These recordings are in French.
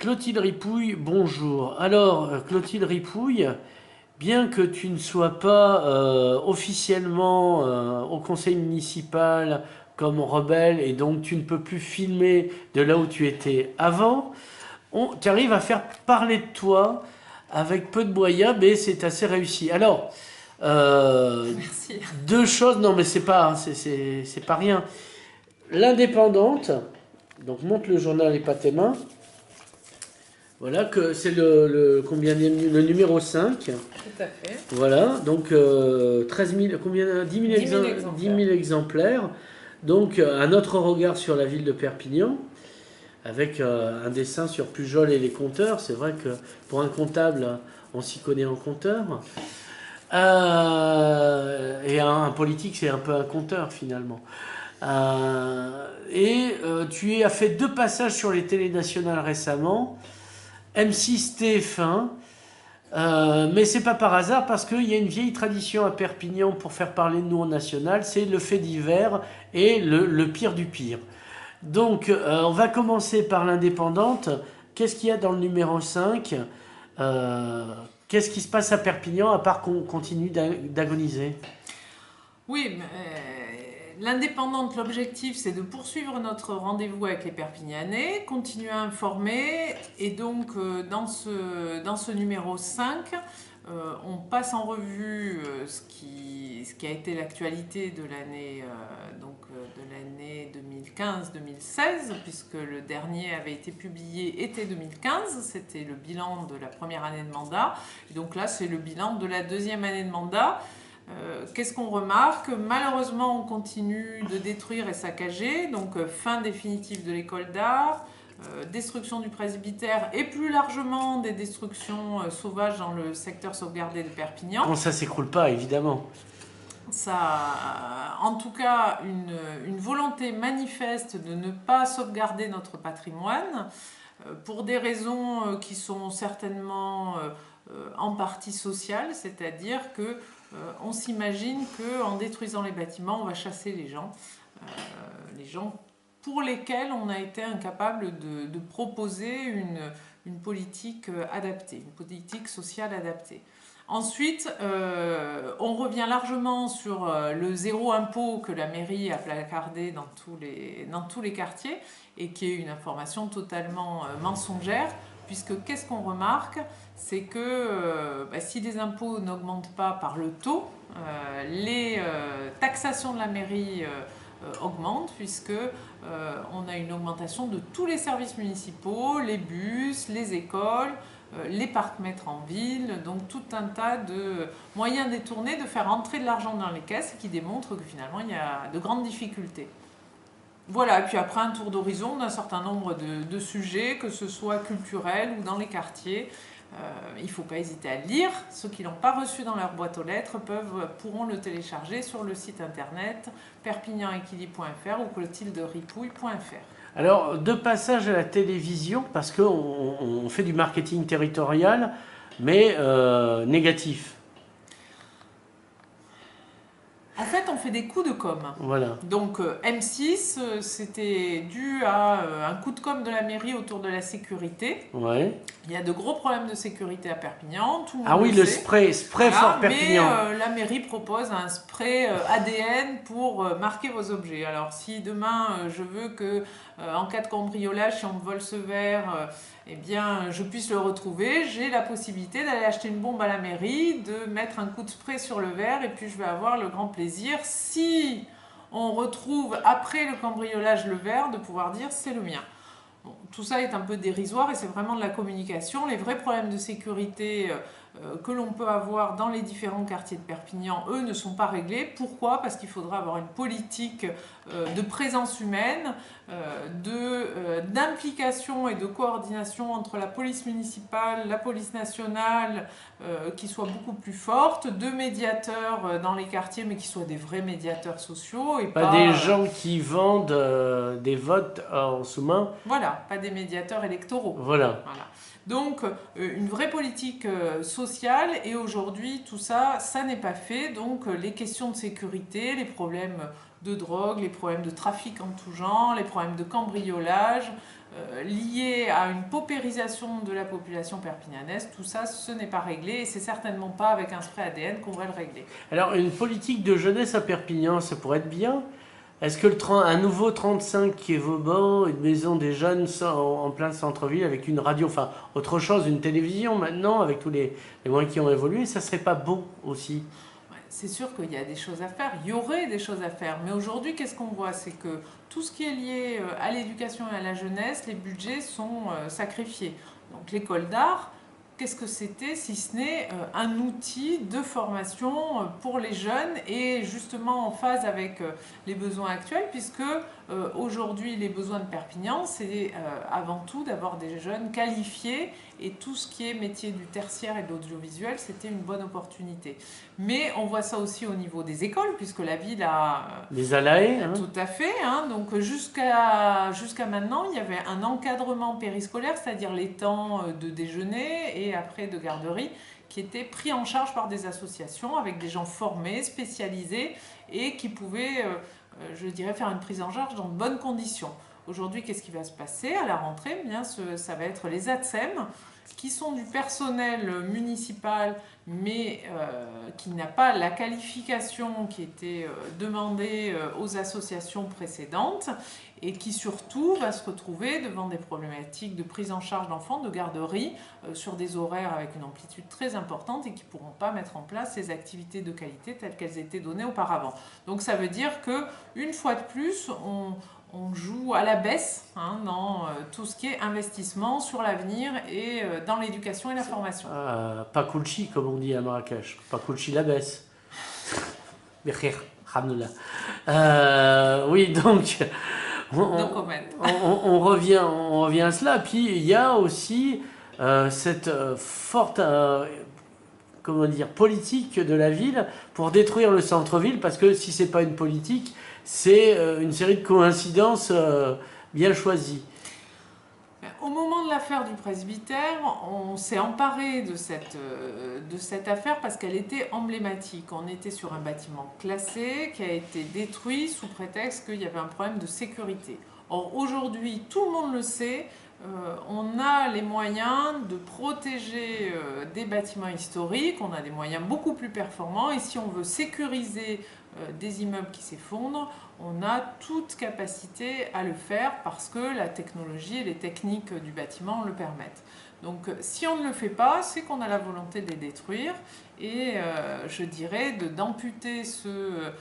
Clotilde Ripouille, bonjour. Alors, Clotilde Ripouille, bien que tu ne sois pas officiellement au conseil municipal comme rebelle et donc tu ne peux plus filmer de là où tu étais avant, tu arrives à faire parler de toi avec peu de moyens, mais c'est assez réussi. Alors, Merci. deux choses, non mais c'est pas rien. L'indépendante, donc montre le journal et pas tes mains. Voilà, que c'est le numéro 5. Tout à fait. Voilà, donc 13 000, combien, 10 000, 10 000 10 exemplaires. 000 exemplaires. Donc un autre regard sur la ville de Perpignan, avec un dessin sur Pujol et les compteurs. C'est vrai que pour un comptable, on s'y connaît en compteur. Et un politique, c'est un peu un compteur finalement. Tu as fait deux passages sur les télés nationales récemment. M6 TF1. Mais c'est pas par hasard parce qu'il y a une vieille tradition à Perpignan pour faire parler de nous en national, c'est le fait divers et le pire du pire. Donc on va commencer par l'indépendante. Qu'est-ce qu'il y a dans le numéro 5? Qu'est-ce qui se passe à Perpignan à part qu'on continue d'agoniser? Oui, l'indépendante, l'objectif, c'est de poursuivre notre rendez-vous avec les Perpignanais, continuer à informer, et donc dans ce numéro 5, on passe en revue ce qui a été l'actualité de l'année 2015-2016, puisque le dernier avait été publié été 2015, c'était le bilan de la première année de mandat, et donc là c'est le bilan de la deuxième année de mandat. Qu'est-ce qu'on remarque? Malheureusement, on continue de détruire et saccager, donc fin définitive de l'école d'art, destruction du presbytère et plus largement des destructions sauvages dans le secteur sauvegardé de Perpignan. Quand ça s'écroule pas, évidemment. Ça, en tout cas, une volonté manifeste de ne pas sauvegarder notre patrimoine pour des raisons qui sont certainement en partie sociales, c'est-à-dire que on s'imagine qu'en détruisant les bâtiments, on va chasser les gens pour lesquels on a été incapable de proposer une politique adaptée, une politique sociale adaptée. Ensuite, on revient largement sur le zéro impôt que la mairie a placardé dans tous les quartiers et qui est une information totalement mensongère, puisque qu'est-ce qu'on remarque? C'est que si les impôts n'augmentent pas par le taux, les taxations de la mairie augmentent, puisque on a une augmentation de tous les services municipaux, les bus, les écoles, les parcs-mètres en ville, donc tout un tas de moyens détournés de faire entrer de l'argent dans les caisses qui démontrent que finalement il y a de grandes difficultés. Voilà, et puis après un tour d'horizon d'un certain nombre de sujets, que ce soit culturels ou dans les quartiers. Il ne faut pas hésiter à le lire. Ceux qui ne l'ont pas reçu dans leur boîte aux lettres pourront le télécharger sur le site internet perpignanequili.fr ou clotilderipouille.fr. Alors, deux passages à la télévision, parce qu'on on fait du marketing territorial, mais négatif. En fait, on fait des coups de com. Voilà. Donc M6, c'était dû à un coup de com de la mairie autour de la sécurité. Ouais. Il y a de gros problèmes de sécurité à Perpignan, tout le Ah monde oui, le le sait. spray Voilà, fort mais Perpignan. la mairie propose un spray ADN pour marquer vos objets. Alors si demain je veux que en cas de cambriolage, si on me vole ce verre, eh bien je puisse le retrouver, j'ai la possibilité d'aller acheter une bombe à la mairie, de mettre un coup de spray sur le verre et puis je vais avoir le grand plaisir, si on retrouve après le cambriolage le verre, de pouvoir dire c'est le mien. Bon, tout ça est un peu dérisoire et c'est vraiment de la communication. Les vrais problèmes de sécurité que l'on peut avoir dans les différents quartiers de Perpignan, eux, ne sont pas réglés. Pourquoi? Parce qu'il faudra avoir une politique de présence humaine, d'implication et de coordination entre la police municipale, la police nationale, qui soit beaucoup plus forte, de médiateurs dans les quartiers, mais qui soient des vrais médiateurs sociaux et Pas des gens qui vendent des votes en sous-main. voilà, pas des médiateurs électoraux. Voilà. Voilà. Donc, une vraie politique sociale, et aujourd'hui, tout ça, ça n'est pas fait. Donc, les questions de sécurité, les problèmes de drogue, les problèmes de trafic en tout genre, les problèmes de cambriolage, liées à une paupérisation de la population perpignanaise, tout ça, ce n'est pas réglé et c'est certainement pas avec un spray ADN qu'on va le régler. Alors, une politique de jeunesse à Perpignan, ça pourrait être bien. Est-ce que un nouveau 35 qui est Vauban, une maison des jeunes en plein centre-ville avec une radio, enfin autre chose, une télévision maintenant, avec tous les moyens qui ont évolué, ça serait pas beau aussi? C'est sûr qu'il y a des choses à faire, il y aurait des choses à faire, mais aujourd'hui, qu'est-ce qu'on voit? C'est que tout ce qui est lié à l'éducation et à la jeunesse, les budgets sont sacrifiés. Donc l'école d'art, qu'est-ce que c'était si ce n'est un outil de formation pour les jeunes et justement en phase avec les besoins actuels, puisque aujourd'hui les besoins de Perpignan, c'est avant tout d'avoir des jeunes qualifiés et tout ce qui est métier du tertiaire et de l'audiovisuel, c'était une bonne opportunité. Mais on voit ça aussi au niveau des écoles, puisque la ville a... Les Alae, hein? Tout à fait. Hein, donc jusqu'à maintenant, il y avait un encadrement périscolaire, c'est-à-dire les temps de déjeuner et après de garderie, qui étaient pris en charge par des associations avec des gens formés, spécialisés et qui pouvaient, je dirais, faire une prise en charge dans de bonnes conditions. Aujourd'hui, qu'est-ce qui va se passer à la rentrée? Bien, ça va être les ATSEM, qui sont du personnel municipal, mais qui n'a pas la qualification qui était demandée aux associations précédentes, et qui surtout va se retrouver devant des problématiques de prise en charge d'enfants, de garderie, sur des horaires avec une amplitude très importante et qui ne pourront pas mettre en place ces activités de qualité telles qu'elles étaient données auparavant. Donc ça veut dire qu'une fois de plus, on joue à la baisse dans tout ce qui est investissement sur l'avenir et dans l'éducation et la formation. Pas Kulchi, comme on dit à Marrakech. Pas Kulchi la baisse. Oui, donc on revient à cela. Puis il y a aussi cette forte comment dire, politique de la ville pour détruire le centre-ville, parce que si c'est pas une politique, c'est une série de coïncidences bien choisies. Au moment de l'affaire du presbytère, on s'est emparé de cette affaire parce qu'elle était emblématique. On était sur un bâtiment classé qui a été détruit sous prétexte qu'il y avait un problème de sécurité. Or, aujourd'hui, tout le monde le sait, on a les moyens de protéger des bâtiments historiques, on a des moyens beaucoup plus performants, et si on veut sécuriser des immeubles qui s'effondrent, on a toute capacité à le faire parce que la technologie et les techniques du bâtiment le permettent. Donc si on ne le fait pas, c'est qu'on a la volonté de les détruire et je dirais d'amputer ce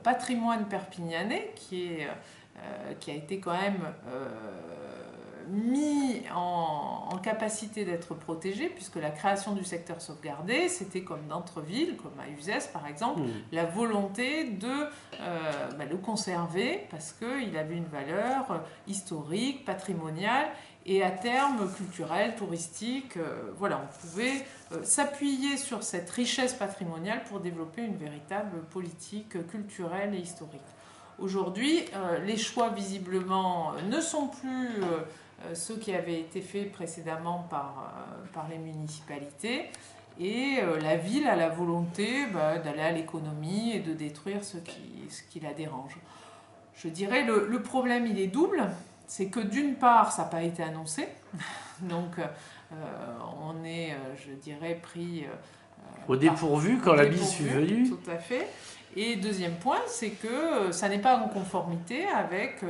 patrimoine perpignanais qui a été quand même mis en capacité d'être protégé, puisque la création du secteur sauvegardé, c'était comme d'Antreville, comme à Uzès par exemple, la volonté de le conserver parce qu'il avait une valeur historique, patrimoniale et à terme culturelle, touristique. Voilà, on pouvait s'appuyer sur cette richesse patrimoniale pour développer une véritable politique culturelle et historique. Aujourd'hui, les choix visiblement ne sont plus ceux qui avaient été faits précédemment par les municipalités et la ville a la volonté d'aller à l'économie et de détruire ce qui la dérange. Je dirais le problème il est double, c'est que d'une part ça n'a pas été annoncé, donc on est je dirais pris au dépourvu quand la bise fut venue. Tout à fait. Et deuxième point, c'est que ça n'est pas en conformité avec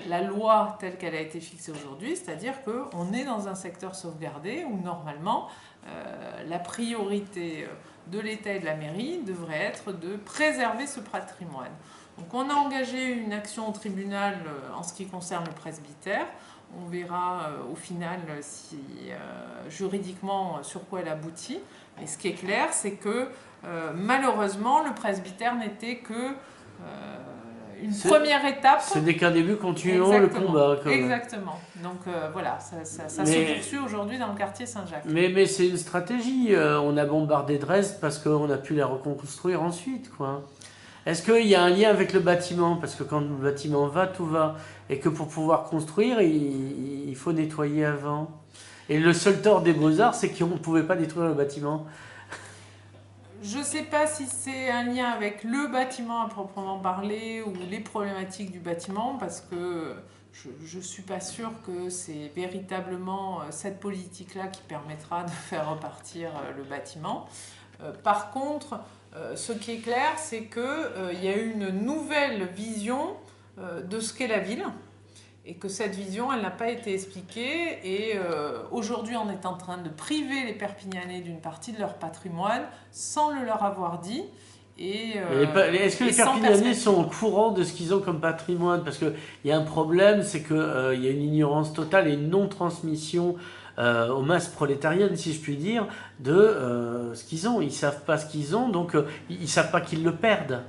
la loi telle qu'elle a été fixée aujourd'hui, c'est-à-dire qu'on est dans un secteur sauvegardé où normalement la priorité de l'État et de la mairie devrait être de préserver ce patrimoine. Donc on a engagé une action au tribunal en ce qui concerne le presbytère. On verra au final si juridiquement sur quoi elle aboutit. Mais ce qui est clair, c'est que malheureusement, le presbytère n'était que une première étape. Ce n'est qu'un début, continuons le combat. Exactement. Donc voilà, ça se poursuit aujourd'hui dans le quartier Saint-Jacques. Mais c'est une stratégie. On a bombardé Dresde parce qu'on a pu la reconstruire ensuite, quoi. Est-ce qu'il y a un lien avec le bâtiment? Parce que quand le bâtiment va, tout va. Et que pour pouvoir construire, il faut nettoyer avant. Et le seul tort des Beaux-Arts, c'est qu'on ne pouvait pas détruire le bâtiment. Je ne sais pas si c'est un lien avec le bâtiment à proprement parler ou les problématiques du bâtiment, parce que je ne suis pas sûre que c'est véritablement cette politique-là qui permettra de faire repartir le bâtiment. Par contre, ce qui est clair, c'est qu'il y a eu une nouvelle vision de ce qu'est la ville, et que cette vision, elle n'a pas été expliquée. Et aujourd'hui, on est en train de priver les Perpignanais d'une partie de leur patrimoine sans le leur avoir dit. Est-ce que les Perpignanais sont au courant de ce qu'ils ont comme patrimoine? Parce qu'il y a un problème, c'est qu'il y a une ignorance totale et une non-transmission aux masses prolétariennes, si je puis dire, de ce qu'ils ont. Ils ne savent pas ce qu'ils ont, donc ils ne savent pas qu'ils le perdent.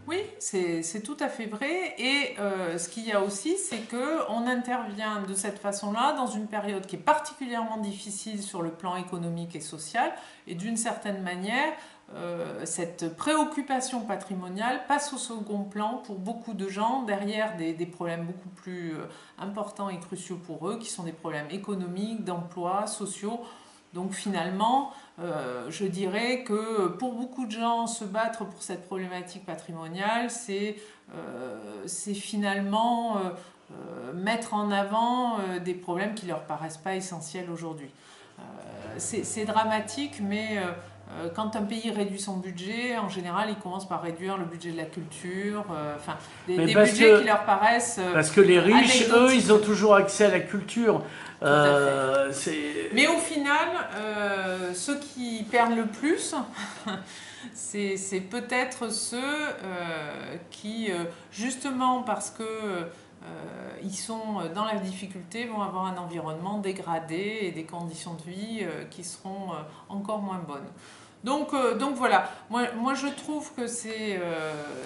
Oui, c'est tout à fait vrai. Et ce qu'il y a aussi, c'est qu'on intervient de cette façon-là dans une période qui est particulièrement difficile sur le plan économique et social. Et d'une certaine manière, cette préoccupation patrimoniale passe au second plan pour beaucoup de gens, derrière des problèmes beaucoup plus importants et cruciaux pour eux, qui sont des problèmes économiques, d'emploi, sociaux. Donc finalement, je dirais que pour beaucoup de gens, se battre pour cette problématique patrimoniale, c'est finalement mettre en avant des problèmes qui ne leur paraissent pas essentiels aujourd'hui. C'est dramatique, mais quand un pays réduit son budget, en général, il commence par réduire le budget de la culture, des budgets qui leur paraissent parce que les riches, eux, ils ont toujours accès à la culture. Mais au final, ceux qui perdent le plus, c'est peut-être ceux qui, justement parce que ils sont dans la difficulté, vont avoir un environnement dégradé et des conditions de vie qui seront encore moins bonnes. Donc voilà, moi je trouve que c'est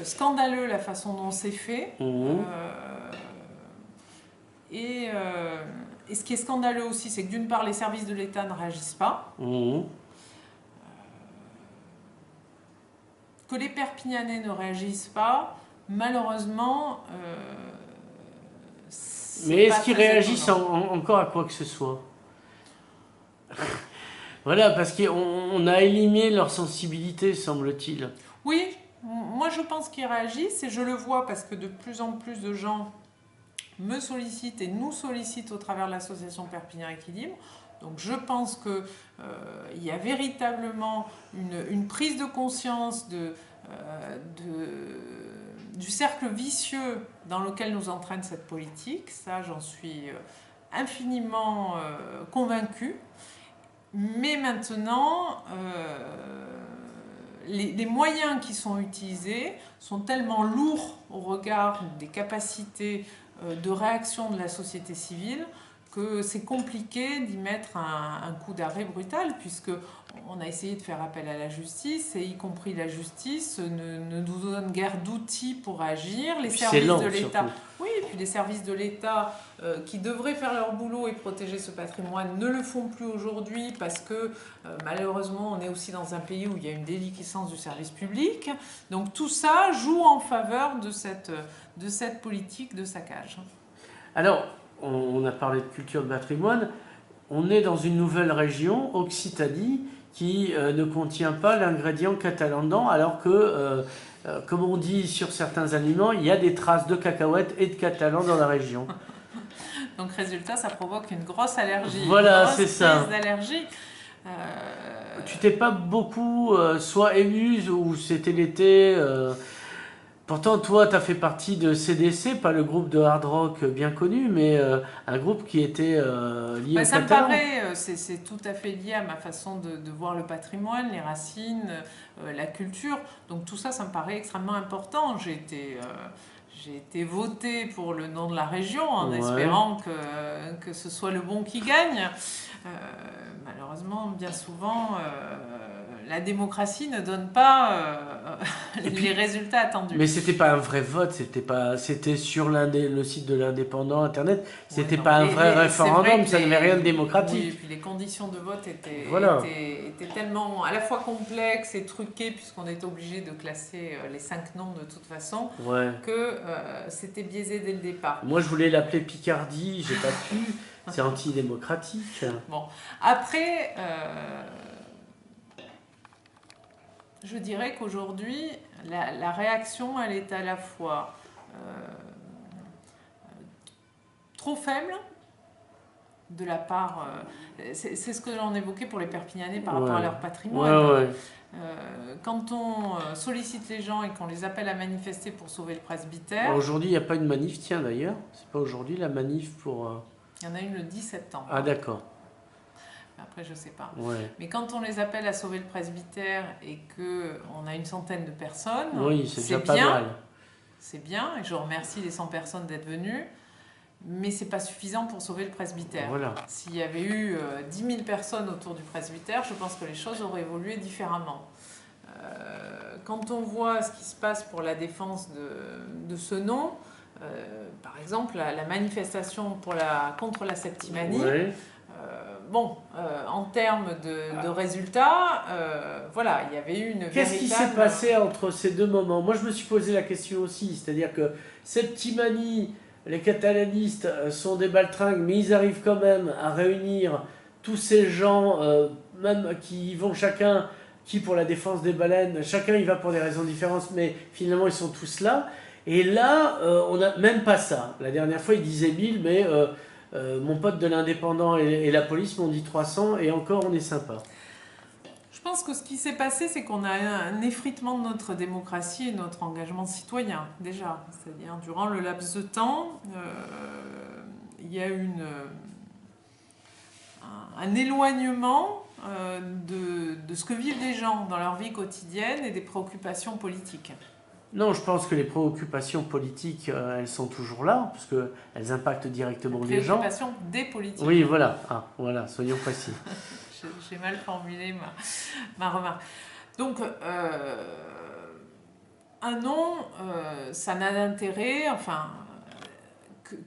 scandaleux la façon dont c'est fait. Et ce qui est scandaleux aussi, c'est que d'une part, les services de l'État ne réagissent pas. Que les Perpignanais ne réagissent pas, malheureusement... mais est-ce qu'ils réagissent encore à quoi que ce soit? Voilà, parce qu'on a éliminé leur sensibilité, semble-t-il. Oui, moi je pense qu'ils réagissent, et je le vois parce que de plus en plus de gens me sollicitent et nous sollicitent au travers de l'association Perpignan Équilibre. Donc je pense qu'il y a véritablement une prise de conscience du cercle vicieux dans lequel nous entraîne cette politique. Ça, j'en suis infiniment convaincue. Mais maintenant, les moyens qui sont utilisés sont tellement lourds au regard des capacités de réaction de la société civile que c'est compliqué d'y mettre un coup d'arrêt brutal, puisque on a essayé de faire appel à la justice, et y compris la justice ne nous donne guère d'outils pour agir. Les services de l'État, oui, et puis les services de l'État qui devraient faire leur boulot et protéger ce patrimoine ne le font plus aujourd'hui, parce que malheureusement on est aussi dans un pays où il y a une déliquescence du service public. Donc tout ça joue en faveur de cette politique de saccage. Alors, on a parlé de culture de patrimoine, on est dans une nouvelle région, Occitanie, qui ne contient pas l'ingrédient catalan dedans, alors que, comme on dit sur certains aliments, il y a des traces de cacahuètes et de catalan dans la région. Donc résultat, ça provoque une grosse allergie. Voilà, c'est ça. D'allergie. Tu t'es pas beaucoup soit émuse ou c'était l'été pourtant, toi, tu as fait partie de CDC, pas le groupe de hard rock bien connu, mais un groupe qui était lié au ça catalan. me paraît, c'est tout à fait lié à ma façon de voir le patrimoine, les racines, la culture. Donc tout ça, ça me paraît extrêmement important. J'ai été votée pour le nom de la région en espérant que ce soit le bon qui gagne. Malheureusement, bien souvent, la démocratie ne donne pas les résultats attendus. Mais c'était pas un vrai vote, c'était sur le site de l'Indépendant Internet, c'était pas un vrai référendum, ça n'avait rien de démocratique. Oui, et puis les conditions de vote étaient tellement à la fois complexes et truquées, puisqu'on était obligé de classer les 5 noms de toute façon, que c'était biaisé dès le départ. Moi je voulais l'appeler Picardie, j'ai pas pu, c'est antidémocratique. Bon, après... je dirais qu'aujourd'hui, la réaction, elle est à la fois trop faible de la part... c'est ce que l'on évoquait pour les Perpignanais par rapport à leur patrimoine. Quand on sollicite les gens et qu'on les appelle à manifester pour sauver le presbytère... Aujourd'hui, il n'y a pas une manif, tiens d'ailleurs. C'est pas aujourd'hui la manif pour... Il y en a une le 10 septembre. Ah d'accord. Après, je sais pas. Ouais. Mais quand on les appelle à sauver le presbytère et qu'on a une centaine de personnes, oui, c'est déjà pas bien. mal. C'est bien, et je remercie les 100 personnes d'être venues, mais c'est pas suffisant pour sauver le presbytère. Voilà. S'il y avait eu 10 000 personnes autour du presbytère, je pense que les choses auraient évolué différemment. Quand on voit ce qui se passe pour la défense de ce nom, par exemple la manifestation contre la septimanie, en termes de résultats, voilà, il y avait eu une véritable... Qu'est-ce qui s'est passé entre ces deux moments? Moi, je me suis posé la question aussi, c'est-à-dire que septimanie, les catalanistes sont des baltringues, mais ils arrivent quand même à réunir tous ces gens, même qui vont chacun, qui pour la défense des baleines, chacun y va pour des raisons différentes, mais finalement ils sont tous là. Et là, on n'a même pas ça. La dernière fois, ils disaient 1000, mais mon pote de l'Indépendant et la police m'ont dit 300, et encore, on est sympa. Je pense que ce qui s'est passé, c'est qu'on a un effritement de notre démocratie et notre engagement citoyen, déjà. C'est-à-dire, durant le laps de temps, il y a eu un éloignement de ce que vivent les gens dans leur vie quotidienne et des préoccupations politiques. Non, je pense que les préoccupations politiques, elles sont toujours là, parce qu'elles impactent directement les gens. Les préoccupations des politiques. Oui, voilà. Ah, voilà, soyons précis. J'ai mal formulé ma remarque. Donc, un nom, ça n'a d'intérêt, enfin,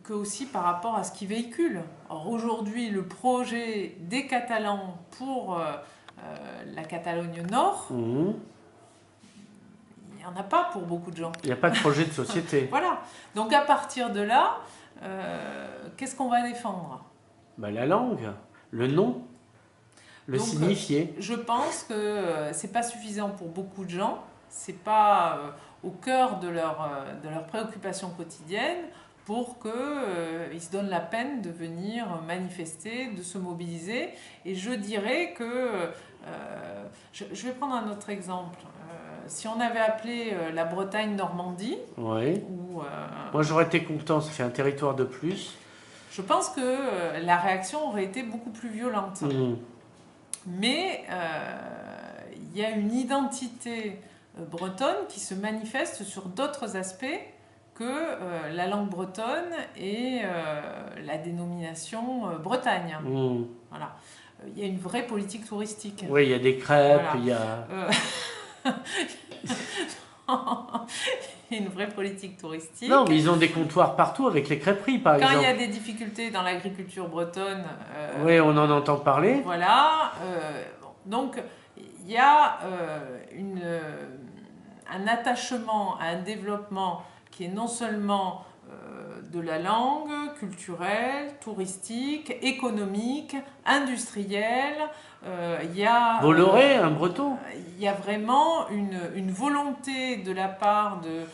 que aussi par rapport à ce qu'il véhicule. Or, aujourd'hui, le projet des Catalans pour la Catalogne Nord, il n'y en a pas pour beaucoup de gens. Il n'y a pas de projet de société. Voilà. Donc, à partir de là, qu'est-ce qu'on va défendre? La langue, le nom. Donc, signifier. Je pense que c'est pas suffisant pour beaucoup de gens, c'est pas au cœur de leur préoccupation quotidienne pour qu'ils se donnent la peine de venir manifester, de se mobiliser. Et je dirais que, je vais prendre un autre exemple. Si on avait appelé la Bretagne Normandie, oui. Moi j'aurais été content, ça fait un territoire de plus. Je pense que la réaction aurait été beaucoup plus violente. Mais il y a une identité bretonne qui se manifeste sur d'autres aspects que la langue bretonne et la dénomination Bretagne. Voilà. Il y a une vraie politique touristique. Oui, il y a des crêpes, voilà. Il y a... une vraie politique touristique. Non, mais ils ont des comptoirs partout avec les crêperies, par exemple. Quand il y a des difficultés dans l'agriculture bretonne... oui, on en entend parler. Voilà. Donc, il y a un attachement à un développement qui est non seulement de la langue, culturelle, touristique, économique, industrielle. Bolloré, un breton. Il y a vraiment une volonté de la part de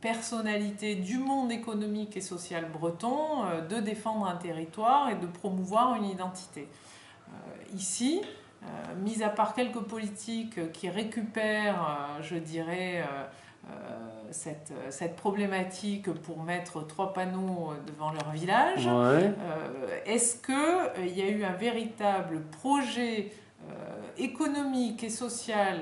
personnalités du monde économique et social breton de défendre un territoire et de promouvoir une identité. Ici, mis à part quelques politiques qui récupèrent, je dirais, cette problématique pour mettre 3 panneaux devant leur village, est-ce qu'il y a eu un véritable projet économique et social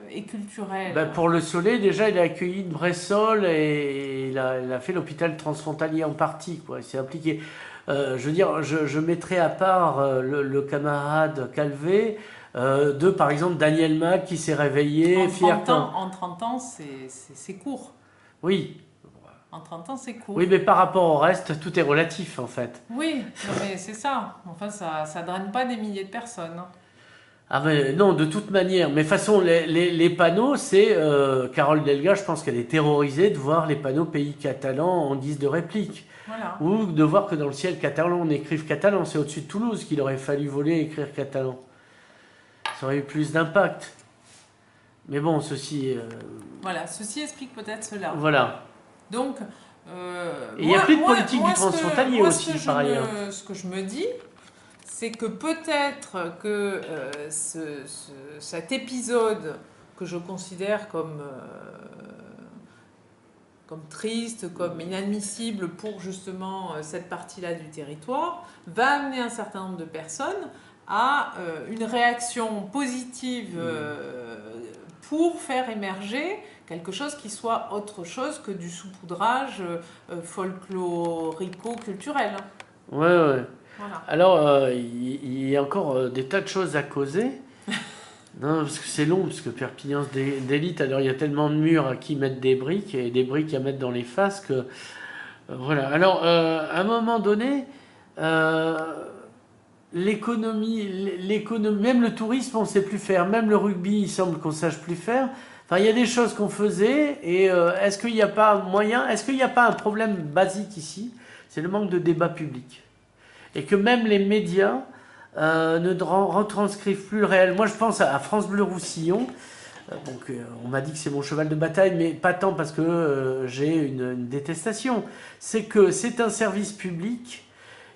et culturel? Pour le Soleil, déjà, il a accueilli une Bressol et il a fait l'hôpital transfrontalier en partie, quoi. Il s'est impliqué. Je veux dire, je mettrai à part le camarade Calvé, par exemple, Daniel Mac qui s'est réveillé. En 30 ans, c'est court. Oui. En 30 ans, c'est court. Oui, mais par rapport au reste, tout est relatif, en fait. Oui, mais c'est ça. Enfin, ça ne draine pas des milliers de personnes. Ah mais non, de toute manière. Mais de toute façon, les panneaux, c'est... Carole Delga, je pense qu'elle est terrorisée de voir les panneaux pays catalans en guise de réplique. Voilà. Ou de voir que dans le ciel catalan, on écrive catalan. C'est au-dessus de Toulouse qu'il aurait fallu voler et écrire catalan. Ça aurait eu plus d'impact. Mais bon, ceci... Voilà, ceci explique peut-être cela. Voilà. Donc, Et il n'y a plus de politique du ce que- transfrontalier moi, aussi, par ailleurs. ce que je me dis, c'est que peut-être que cet épisode que je considère comme triste, comme inadmissible pour justement cette partie-là du territoire, va amener un certain nombre de personnes à une réaction positive pour faire émerger quelque chose qui soit autre chose que du saupoudrage folklorico-culturel. Ouais, ouais. Voilà. Alors, il y a encore des tas de choses à causer. Non, parce que c'est long, parce que Perpignan d'élite, alors il y a tellement de murs à qui mettre des briques et des briques à mettre dans les faces que. Voilà. Alors, à un moment donné, euh, l'économie, même le tourisme, on ne sait plus faire. Même le rugby, il semble qu'on ne sache plus faire. Enfin, il y a des choses qu'on faisait. Et est-ce qu'il n'y a pas moyen, est-ce qu'il n'y a pas un problème basique ici? C'est le manque de débat public. Et que même les médias ne retranscrivent plus le réel. Moi, je pense à France Bleu Roussillon. Donc, on m'a dit que c'est mon cheval de bataille, mais pas tant parce que j'ai une détestation. C'est que c'est un service public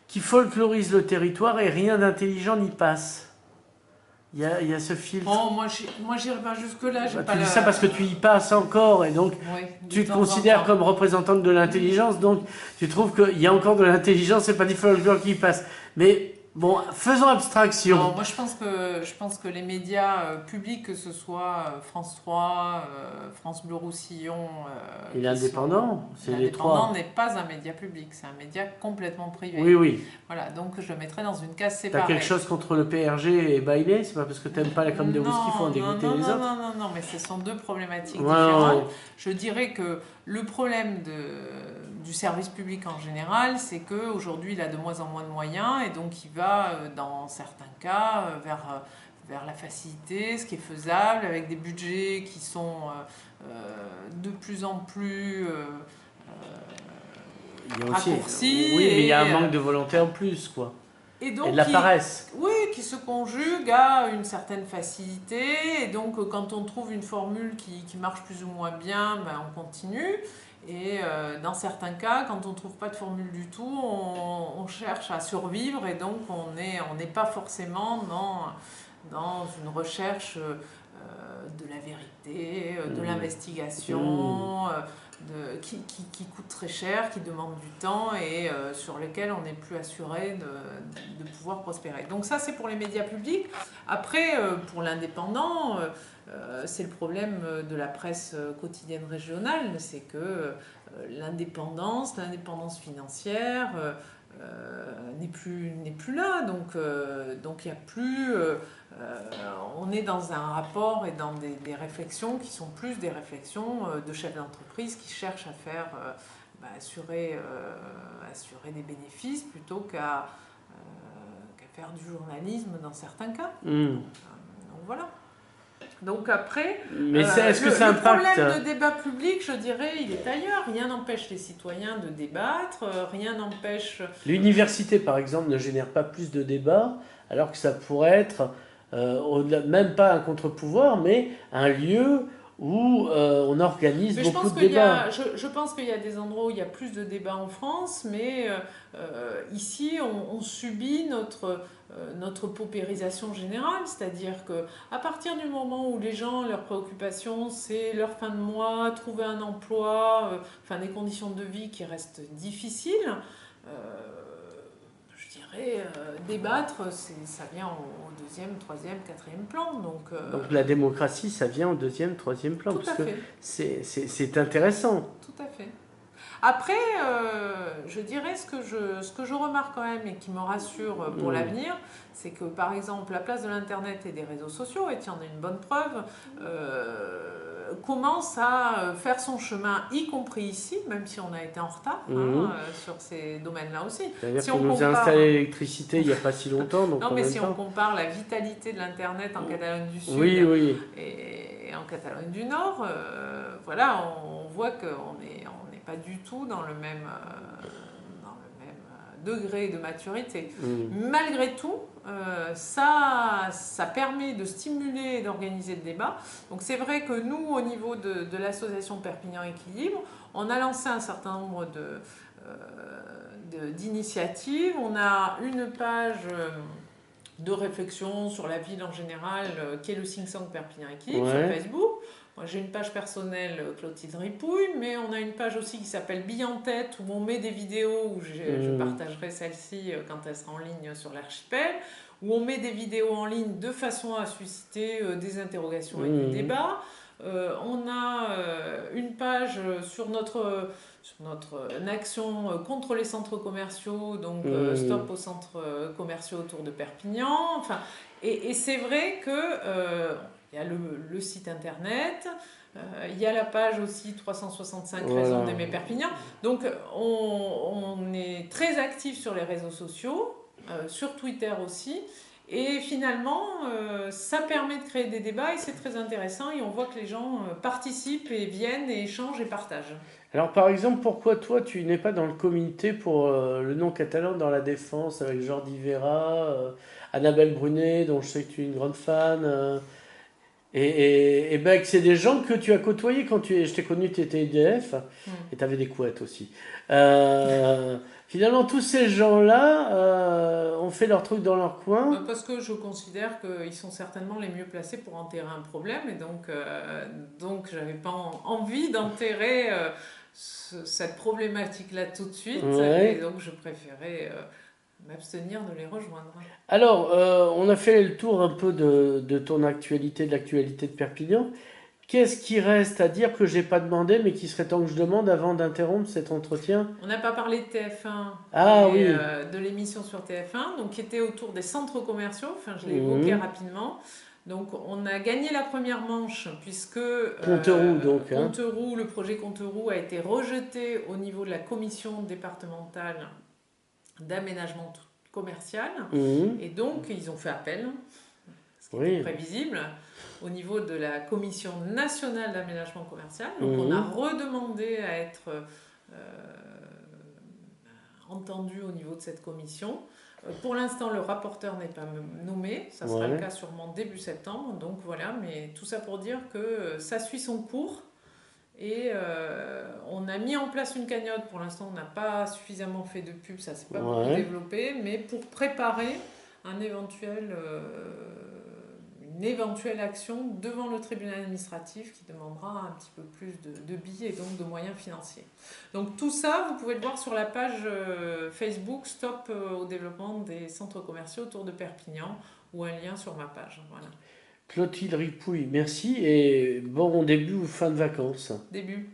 qui folklorise le territoire et rien d'intelligent n'y passe. Il y a ce filtre. Bon, moi j'irai pas jusque-là. Tu dis ça parce que tu y passes encore et donc Oui, tu te considères comme représentante de l'intelligence, donc tu trouves qu'il y a encore de l'intelligence, c'est pas du folklore qui y passe. Mais bon, faisons abstraction. Non, moi je pense que les médias publics, que ce soit France 3, France Bleu Roussillon, Et l'indépendant, c'est les trois. l'indépendant n'est pas un média public, c'est un média complètement privé. Oui, oui. Voilà, donc je le mettrais dans une case T'as séparée. quelque chose contre le PRG et Bailey? C'est pas parce que t'aimes pas la crème de whisky qu'il faut en dégoûter les autres? Non, mais ce sont deux problématiques Ouais, différentes. ouais. Je dirais que le problème du service public en général, c'est qu'aujourd'hui, il a de moins en moins de moyens et donc il va, dans certains cas, vers la facilité, ce qui est faisable, avec des budgets qui sont de plus en plus Il y a aussi, raccourcis. oui, mais il y a un et, manque de volonté en plus, quoi. et donc, Et de la paresse. oui, qui se conjugue à une certaine facilité. Et donc, quand on trouve une formule qui marche plus ou moins bien, ben, on continue. Et dans certains cas, quand on ne trouve pas de formule du tout, on cherche à survivre. Et donc, on n'est pas forcément dans une recherche de la vérité, de l'investigation, qui coûte très cher, qui demande du temps et sur lesquels on n'est plus assuré de pouvoir prospérer. Donc ça, c'est pour les médias publics. Après, pour l'indépendant, c'est le problème de la presse quotidienne régionale, c'est que l'indépendance financière n'est plus là. Donc il n'y a plus... on est dans un rapport et dans des réflexions qui sont plus des réflexions de chefs d'entreprise qui cherchent à faire assurer des bénéfices plutôt qu'à faire du journalisme dans certains cas. Donc voilà. Donc après, Mais est-ce que ça le impacte problème de débat public, je dirais, il est ailleurs. Rien n'empêche les citoyens de débattre, rien n'empêche... L'université, par exemple, ne génère pas plus de débats, alors que ça pourrait être, même pas un contre-pouvoir, mais un lieu où on organise beaucoup de débats. Je pense qu'il y a des endroits où il y a plus de débats en France, mais ici, on subit notre paupérisation générale, c'est-à-dire qu'à partir du moment où les gens, leurs préoccupations, c'est leur fin de mois, trouver un emploi, des conditions de vie qui restent difficiles, je dirais, débattre, ça vient au deuxième, troisième, quatrième plan. Donc la démocratie, ça vient au deuxième, troisième plan, parce que c'est intéressant. Tout à fait. Après, je dirais ce que je remarque quand même et qui me rassure pour l'avenir, c'est que par exemple la place de l'Internet et des réseaux sociaux, et tu en as une bonne preuve, commence à faire son chemin, y compris ici, même si on a été en retard sur ces domaines-là aussi. C'est-à-dire Si qu'on nous a installé l'électricité il n'y a pas si longtemps. Donc non, mais si on compare la vitalité de l'Internet en Catalogne du Sud et en Catalogne du Nord, voilà, on voit qu'on n'est pas du tout dans le même degré de maturité. Mmh. Malgré tout, ça permet de stimuler et d'organiser le débat. Donc c'est vrai que nous, au niveau de l'association Perpignan Équilibre, on a lancé un certain nombre d'initiatives. On a une page de réflexion sur la ville en général, qui est le Think Tank Perpignan Équilibre sur Facebook. Moi, j'ai une page personnelle, Clotilde Ripouille, mais on a une page aussi qui s'appelle Bille en tête, où on met des vidéos, où je partagerai celle-ci quand elle sera en ligne sur l'archipel, où on met des vidéos en ligne de façon à susciter des interrogations et des débats. On a une page sur notre action contre les centres commerciaux, donc stop aux centres commerciaux autour de Perpignan. Enfin, et c'est vrai que il y a le site internet, il y a la page aussi 365 raisons d'aimer Perpignan. Donc on est très actif sur les réseaux sociaux, sur Twitter aussi. Et finalement, ça permet de créer des débats et c'est très intéressant. Et on voit que les gens participent et viennent et échangent et partagent. Alors par exemple, pourquoi toi tu n'es pas dans le comité pour le non catalan dans la défense avec Jordi Vera, Annabelle Brunet, dont je sais que tu es une grande fan, et ben, c'est des gens que tu as côtoyés quand je t'ai connu, tu étais EDF, et tu avais des couettes aussi. Finalement, tous ces gens-là ont fait leur truc dans leur coin. Parce que je considère qu'ils sont certainement les mieux placés pour enterrer un problème, et donc j'avais pas envie d'enterrer cette problématique-là tout de suite, et donc je préférais m'abstenir de les rejoindre. Alors, on a fait le tour un peu de ton actualité, de l'actualité de Perpignan. Qu'est-ce qui reste à dire que j'ai pas demandé, mais qui serait temps que je demande avant d'interrompre cet entretien? On n'a pas parlé de TF1 de l'émission sur TF1, donc qui était autour des centres commerciaux. Enfin, je l'ai évoqué rapidement. Donc, on a gagné la première manche puisque Conteroux, le projet Conteroux a été rejeté au niveau de la commission départementale d'aménagement commercial. Et donc, ils ont fait appel, ce qui était prévisible, au niveau de la commission nationale d'aménagement commercial. Donc, on a redemandé à être entendu au niveau de cette commission. Pour l'instant, le rapporteur n'est pas nommé. Ça sera le cas sûrement début septembre. Donc voilà, mais tout ça pour dire que ça suit son cours. Et on a mis en place une cagnotte. Pour l'instant, on n'a pas suffisamment fait de pub, ça ne s'est pas beaucoup développé, mais pour préparer une éventuelle action devant le tribunal administratif qui demandera un petit peu plus de billets et donc de moyens financiers. Donc tout ça, vous pouvez le voir sur la page Facebook Stop au développement des centres commerciaux autour de Perpignan, ou un lien sur ma page. Voilà. Clotilde Ripouille, merci et bon début ou fin de vacances. Début.